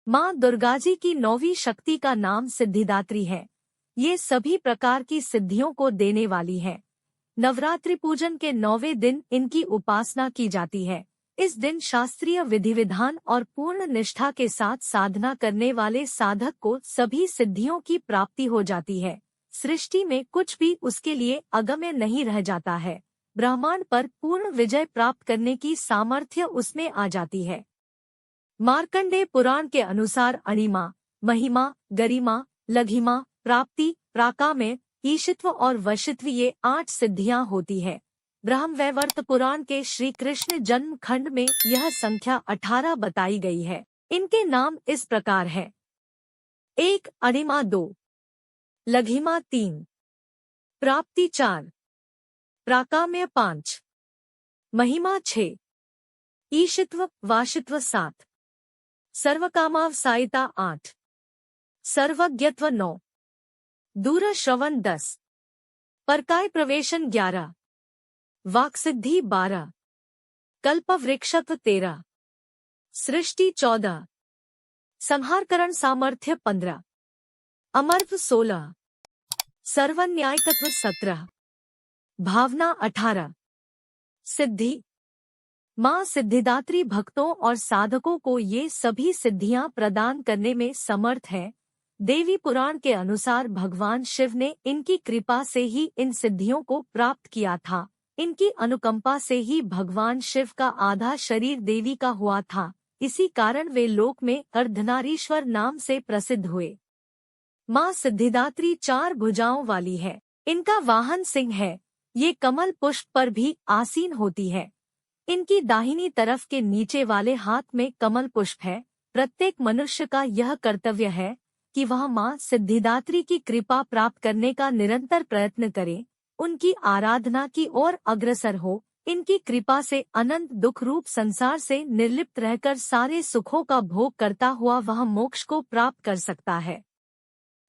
माँ दुर्गाजी की 9वीं शक्ति का नाम सिद्धिदात्री है। ये सभी प्रकार की सिद्धियों को देने वाली है। नवरात्रि पूजन के 9वें दिन इनकी उपासना की जाती है। इस दिन शास्त्रीय विधि विधान और पूर्ण निष्ठा के साथ साधना करने वाले साधक को सभी सिद्धियों की प्राप्ति हो जाती है। सृष्टि में कुछ भी उसके लिए अगम्य नहीं रह जाता है। ब्रह्मांड पर पूर्ण विजय प्राप्त करने की सामर्थ्य उसमें आ जाती है। मार्कंडेय पुराण के अनुसार अणिमा, महिमा, गरिमा, लघिमा, प्राप्ति, प्राकाम्य, ईशित्व और वशित्व ये 8 सिद्धियां होती है। ब्रह्मवैवर्त पुराण के श्री कृष्ण जन्म खंड में यह संख्या 18 बताई गई है। इनके नाम इस प्रकार है। 1 अणिमा, 2 लघिमा, 3 प्राप्ति, 4 प्राकाम्य, 5 महिमा, 6 ईशित्व वाशित्व, 7 सर्वकामावसायिता, 8 सर्वज्ञत्व, 9 दूरश्रवण, 10 परकाय प्रवेशन, 11 वाक्सिद्धि, 12 कल्पवृक्षत्व, 13 सृष्टि, 14 संहारकरण सामर्थ्य, 15 अमरत्व, 16 सर्वन्यायकत्व, 17 भावना, 18 सिद्धि। माँ सिद्धिदात्री भक्तों और साधकों को ये सभी सिद्धियां प्रदान करने में समर्थ है। देवी पुराण के अनुसार भगवान शिव ने इनकी कृपा से ही इन सिद्धियों को प्राप्त किया था। इनकी अनुकंपा से ही भगवान शिव का आधा शरीर देवी का हुआ था। इसी कारण वे लोक में अर्धनारीश्वर नाम से प्रसिद्ध हुए। माँ सिद्धिदात्री 4 भुजाओं वाली है। इनका वाहन सिंह है। ये कमल पुष्प पर भी आसीन होती है। इनकी दाहिनी तरफ के नीचे वाले हाथ में कमल पुष्प है। प्रत्येक मनुष्य का यह कर्तव्य है कि वह माँ सिद्धिदात्री की कृपा प्राप्त करने का निरंतर प्रयत्न करे, उनकी आराधना की ओर अग्रसर हो। इनकी कृपा से अनंत दुख रूप संसार से निर्लिप्त रहकर सारे सुखों का भोग करता हुआ वह मोक्ष को प्राप्त कर सकता है।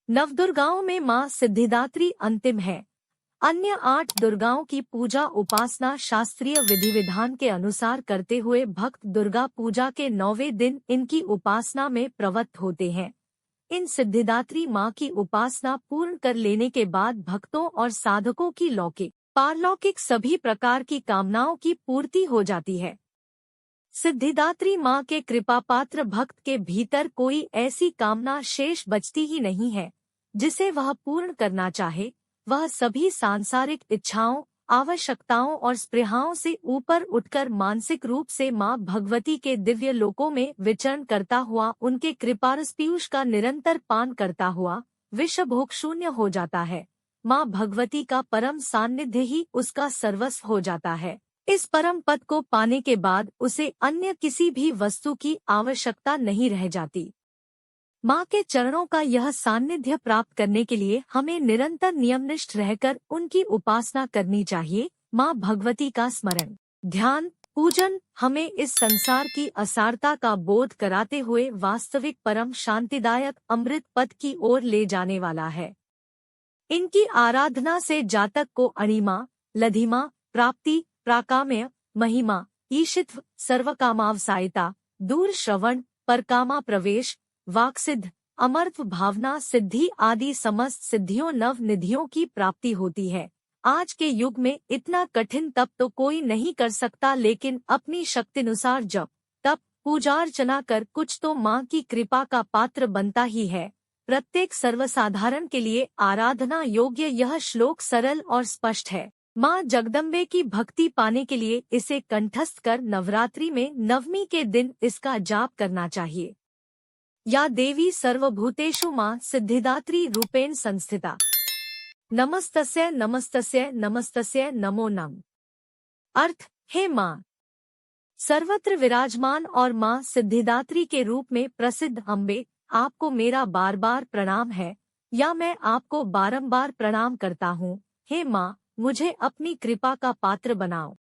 नवदुर्गाओं में माँ सिद्धिदात्री अंतिम है। अन्य 8 दुर्गाओं की पूजा उपासना शास्त्रीय विधि विधान के अनुसार करते हुए भक्त दुर्गा पूजा के 9वें दिन इनकी उपासना में प्रवृत्त होते हैं। इन सिद्धिदात्री माँ की उपासना पूर्ण कर लेने के बाद भक्तों और साधकों की लौकिक पारलौकिक सभी प्रकार की कामनाओं की पूर्ति हो जाती है। सिद्धिदात्री माँ के कृपा पात्र भक्त के भीतर कोई ऐसी कामना शेष बचती ही नहीं है जिसे वह पूर्ण करना चाहे। वह सभी सांसारिक इच्छाओं, आवश्यकताओं और स्पृहाओं से ऊपर उठकर मानसिक रूप से माँ भगवती के दिव्य लोकों में विचरण करता हुआ उनके कृपारस पीयूष का निरंतर पान करता हुआ विषभोग शून्य हो जाता है। माँ भगवती का परम सान्निध्य ही उसका सर्वस्व हो जाता है। इस परम पद को पाने के बाद उसे अन्य किसी भी वस्तु की आवश्यकता नहीं रह जाती। माँ के चरणों का यह सान्निध्य प्राप्त करने के लिए हमें निरंतर नियमनिष्ठ रहकर उनकी उपासना करनी चाहिए। माँ भगवती का स्मरण, ध्यान, पूजन हमें इस संसार की असारता का बोध कराते हुए वास्तविक परम शांतिदायक अमृत पद की ओर ले जाने वाला है। इनकी आराधना से जातक को अणिमा, लघिमा, प्राप्ति, प्राकाम्य, महिमा, ईशित्व, सर्वकामावसायिता, दूर श्रवण, परकामा प्रवेश, वाक्सिद्ध, अमरत्व, भावना, सिद्धि आदि समस्त सिद्धियों नव निधियों की प्राप्ति होती है। आज के युग में इतना कठिन तप तो कोई नहीं कर सकता, लेकिन अपनी शक्तिनुसार जप, तप, पूजा अर्चना कर कुछ तो माँ की कृपा का पात्र बनता ही है। प्रत्येक सर्वसाधारण के लिए आराधना योग्य यह श्लोक सरल और स्पष्ट है। माँ जगदम्बे की भक्ति पाने के लिए इसे कंठस्थ कर नवरात्रि में 9वीं के दिन इसका जाप करना चाहिए। या देवी सर्वभूतेषु माँ सिद्धिदात्री रूपेण संस्थिता। नमस्तस्यै नमस्तस्यै नमस्तस्यै नमो नमः। अर्थ, हे माँ सर्वत्र विराजमान और माँ सिद्धिदात्री के रूप में प्रसिद्ध अम्बे, आपको मेरा बार बार प्रणाम है, या मैं आपको बारंबार प्रणाम करता हूँ। हे माँ, मुझे अपनी कृपा का पात्र बनाओ।